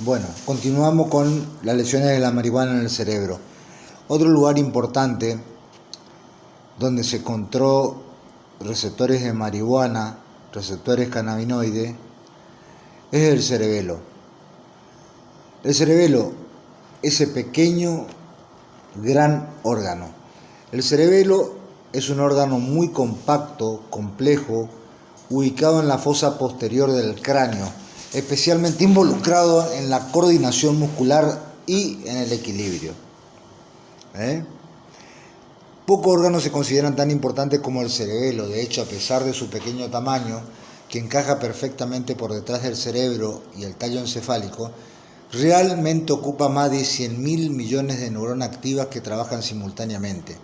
Bueno, continuamos con las lesiones de la marihuana en el cerebro. Otro lugar importante donde se encontró receptores de marihuana, receptores cannabinoides, es el cerebelo. El cerebelo, ese pequeño, gran órgano. El cerebelo es un órgano muy compacto, complejo, ubicado en la fosa posterior del cráneo, especialmente involucrado en la coordinación muscular y en el equilibrio. Pocos órganos se consideran tan importantes como el cerebelo. De hecho, a pesar de su pequeño tamaño, que encaja perfectamente por detrás del cerebro y el tallo encefálico, realmente ocupa más de 100.000 millones de neuronas activas que trabajan simultáneamente.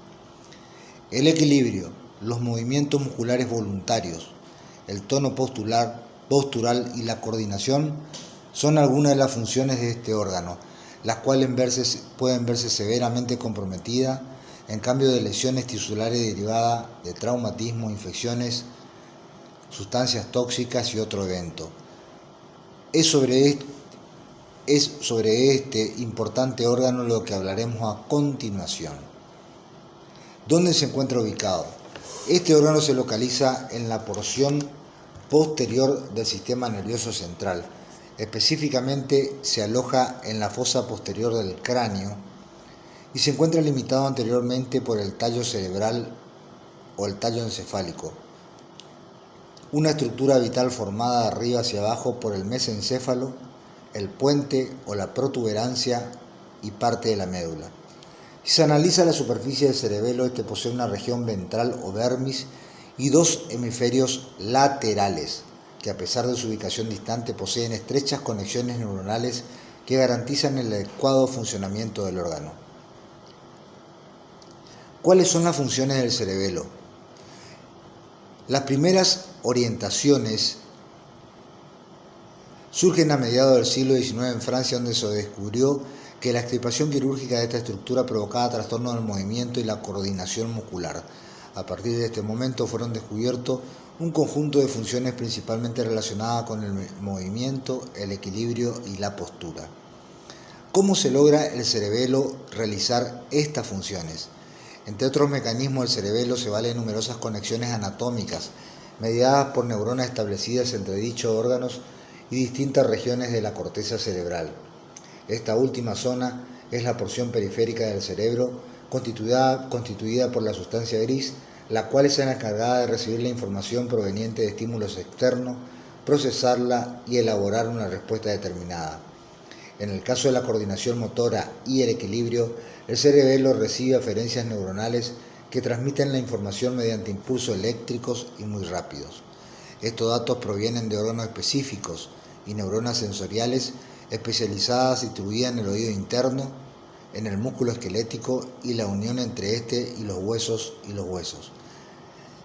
El equilibrio, los movimientos musculares voluntarios, el tono postural y la coordinación son algunas de las funciones de este órgano, las cuales pueden verse severamente comprometidas en cambio de lesiones tisulares derivadas de traumatismo, infecciones, sustancias tóxicas y otro evento. Es sobre este importante órgano lo que hablaremos a continuación. ¿Dónde se encuentra ubicado? Este órgano se localiza en la porción posterior del sistema nervioso central. Específicamente se aloja en la fosa posterior del cráneo y se encuentra limitado anteriormente por el tallo cerebral o el tallo encefálico, una estructura vital formada de arriba hacia abajo por el mesencéfalo, el puente o la protuberancia y parte de la médula. Si se analiza la superficie del cerebelo, este posee una región ventral o dermis y dos hemisferios laterales, que a pesar de su ubicación distante poseen estrechas conexiones neuronales que garantizan el adecuado funcionamiento del órgano. ¿Cuáles son las funciones del cerebelo? Las primeras orientaciones surgen a mediados del siglo XIX en Francia, donde se descubrió que la extirpación quirúrgica de esta estructura provocaba trastornos del movimiento y la coordinación muscular. A partir de este momento fueron descubiertos un conjunto de funciones principalmente relacionadas con el movimiento, el equilibrio y la postura. ¿Cómo se logra el cerebelo realizar estas funciones? Entre otros mecanismos, el cerebelo se vale de numerosas conexiones anatómicas, mediadas por neuronas establecidas entre dichos órganos y distintas regiones de la corteza cerebral. Esta última zona es la porción periférica del cerebro, constituida por la sustancia gris, la cual es la encargada de recibir la información proveniente de estímulos externos, procesarla y elaborar una respuesta determinada. En el caso de la coordinación motora y el equilibrio, el cerebelo recibe aferencias neuronales que transmiten la información mediante impulsos eléctricos y muy rápidos. Estos datos provienen de órganos específicos y neuronas sensoriales especializadas distribuidas en el oído interno, en el músculo esquelético y la unión entre este y los huesos.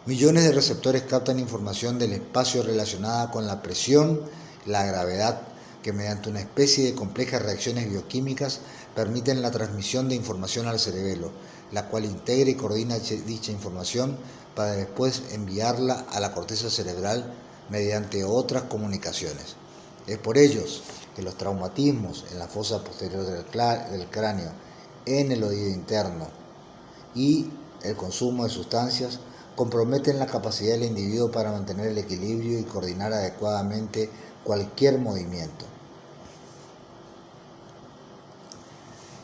Millones de receptores captan información del espacio relacionada con la presión, la gravedad, que mediante una especie de complejas reacciones bioquímicas permiten la transmisión de información al cerebelo, la cual integra y coordina dicha información para después enviarla a la corteza cerebral mediante otras comunicaciones. Es por ello que los traumatismos en la fosa posterior del cráneo, en el oído interno y el consumo de sustancias comprometen la capacidad del individuo para mantener el equilibrio y coordinar adecuadamente cualquier movimiento.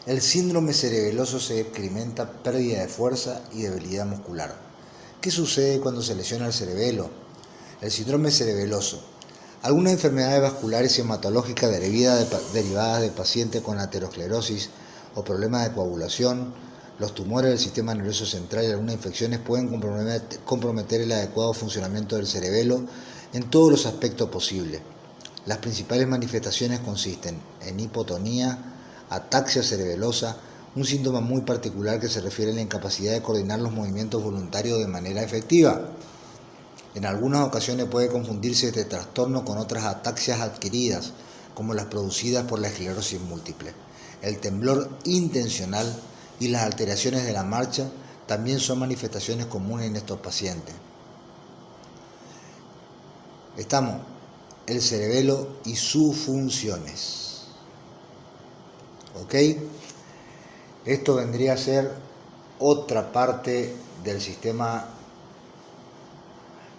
El síndrome cerebeloso se experimenta pérdida de fuerza y debilidad muscular. ¿Qué sucede cuando se lesiona el cerebelo? El síndrome cerebeloso. Algunas enfermedades vasculares y hematológicas derivadas de pacientes con aterosclerosis o problemas de coagulación, los tumores del sistema nervioso central y algunas infecciones pueden comprometer el adecuado funcionamiento del cerebelo en todos los aspectos posibles. Las principales manifestaciones consisten en hipotonía, ataxia cerebelosa, un síntoma muy particular que se refiere a la incapacidad de coordinar los movimientos voluntarios de manera efectiva. En algunas ocasiones puede confundirse este trastorno con otras ataxias adquiridas, como las producidas por la esclerosis múltiple. El temblor intencional y las alteraciones de la marcha también son manifestaciones comunes en estos pacientes. El cerebelo y sus funciones. ¿ok? Esto vendría a ser otra parte del sistema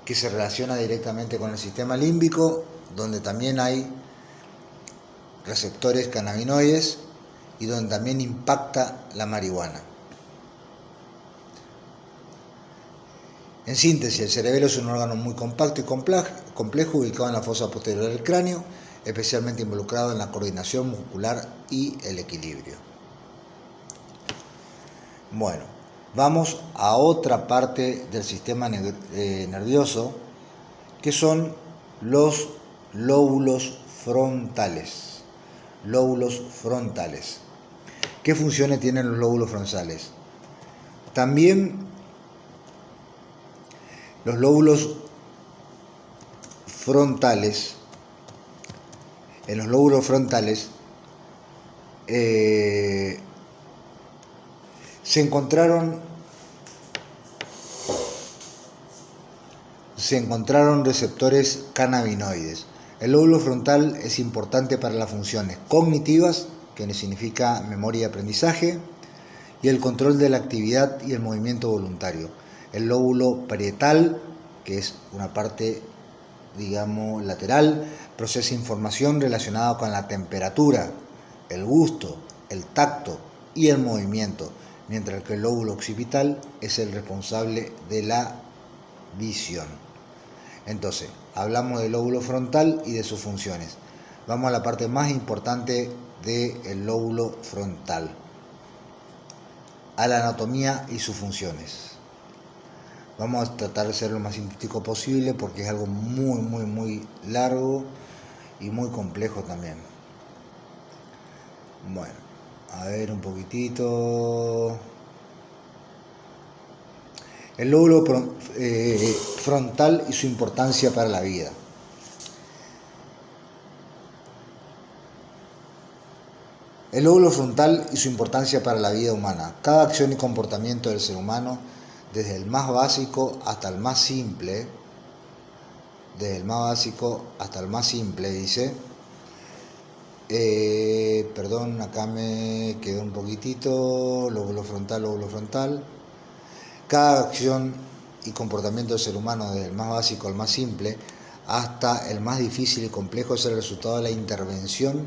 que se relaciona directamente con el sistema límbico, donde también hay receptores cannabinoides y donde también impacta la marihuana. En síntesis, el cerebelo es un órgano muy compacto y complejo ubicado en la fosa posterior del cráneo, especialmente involucrado en la coordinación muscular y el equilibrio. Bueno, vamos a otra parte del sistema nervioso, que son los lóbulos frontales. Lóbulos frontales. ¿Qué funciones tienen los lóbulos frontales? También los lóbulos frontales, en los lóbulos frontales se encontraron receptores cannabinoides. El lóbulo frontal es importante para las funciones cognitivas, que significa memoria y aprendizaje, y el control de la actividad y el movimiento voluntario. El lóbulo parietal, que es una parte, digamos, lateral, procesa información relacionada con la temperatura, el gusto, el tacto y el movimiento, mientras que el lóbulo occipital es el responsable de la visión. Entonces, hablamos del lóbulo frontal y de sus funciones. Vamos a la parte más importante del lóbulo frontal, a la anatomía y sus funciones. Vamos a tratar de ser lo más sintético posible porque es algo muy largo y muy complejo también. Bueno, a ver un poquitito. El lóbulo frontal y su importancia para la vida. El lóbulo frontal y su importancia para la vida humana. Cada acción y comportamiento del ser humano, desde el más básico hasta el más simple, dice. Perdón, acá me quedó un poquitito. Lóbulo frontal. Cada acción y comportamiento del ser humano, desde el más básico al más simple, hasta el más difícil y complejo, es el resultado de la intervención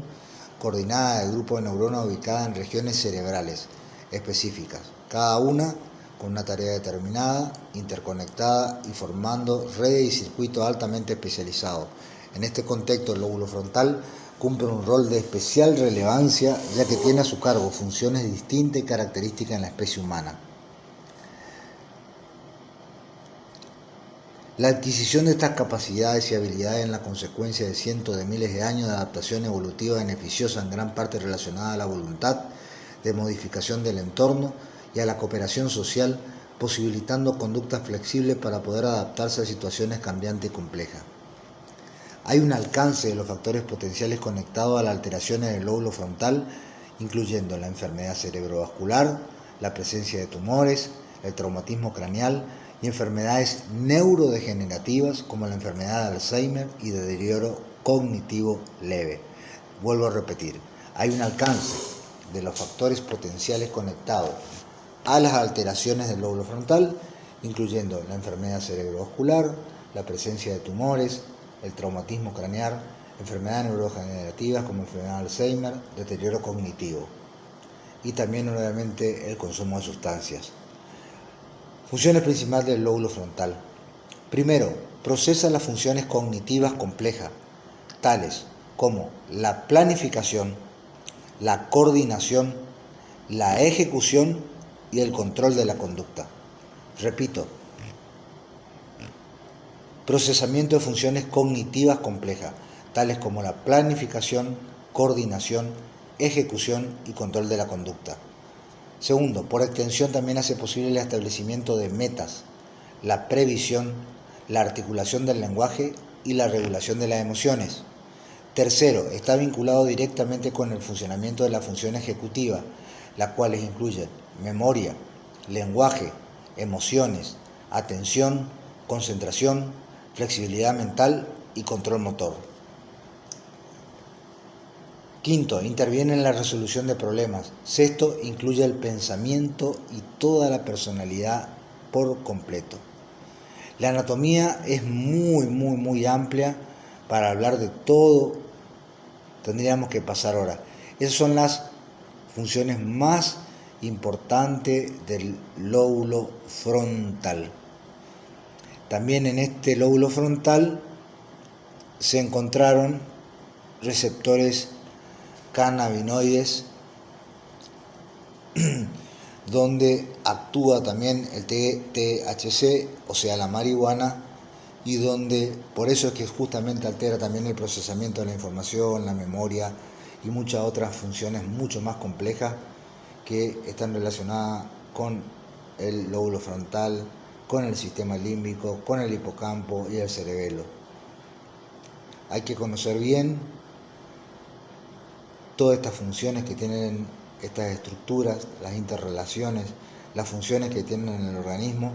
coordinada del grupo de neuronas ubicadas en regiones cerebrales específicas, cada una con una tarea determinada, interconectada y formando redes y circuitos altamente especializados. En este contexto, el lóbulo frontal cumple un rol de especial relevancia, ya que tiene a su cargo funciones distintas y características en la especie humana. La adquisición de estas capacidades y habilidades es la consecuencia de cientos de miles de años de adaptación evolutiva beneficiosa, en gran parte relacionada a la voluntad de modificación del entorno y a la cooperación social, posibilitando conductas flexibles para poder adaptarse a situaciones cambiantes y complejas. Hay un alcance de los factores potenciales conectados a las alteraciones del lóbulo frontal, incluyendo la enfermedad cerebrovascular, la presencia de tumores, el traumatismo craneal y enfermedades neurodegenerativas como la enfermedad de Alzheimer y de deterioro cognitivo leve. Vuelvo a repetir, hay un alcance de los factores potenciales conectados a las alteraciones del lóbulo frontal, incluyendo la enfermedad cerebrovascular, la presencia de tumores, el traumatismo craneal, enfermedades neurodegenerativas como enfermedad de Alzheimer, deterioro cognitivo y también obviamente el consumo de sustancias. Funciones principales del lóbulo frontal. Primero, procesa las funciones cognitivas complejas, tales como la planificación, la coordinación, la ejecución y el control de la conducta. Repito, procesamiento de funciones cognitivas complejas, tales como la planificación, coordinación, ejecución y control de la conducta. Segundo, por extensión también hace posible el establecimiento de metas, la previsión, la articulación del lenguaje y la regulación de las emociones. Tercero, está vinculado directamente con el funcionamiento de la función ejecutiva, las cuales incluyen memoria, lenguaje, emociones, atención, concentración, flexibilidad mental y control motor. Quinto, interviene en la resolución de problemas. Sexto, incluye el pensamiento y toda la personalidad por completo. La anatomía es muy amplia para hablar de todo. Tendríamos que pasar horas. Esas son las funciones más importantes del lóbulo frontal. También en este lóbulo frontal se encontraron receptores cannabinoides donde actúa también el THC, o sea la marihuana, y donde por eso es que justamente altera también el procesamiento de la información, la memoria y muchas otras funciones mucho más complejas que están relacionadas con el lóbulo frontal, con el sistema límbico, con el hipocampo y el cerebelo. Hay que conocer bien todas estas funciones que tienen estas estructuras, las interrelaciones, las funciones que tienen en el organismo,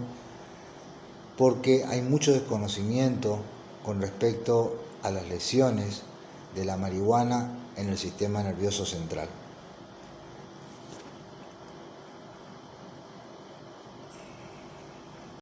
porque hay mucho desconocimiento con respecto a las lesiones de la marihuana en el sistema nervioso central.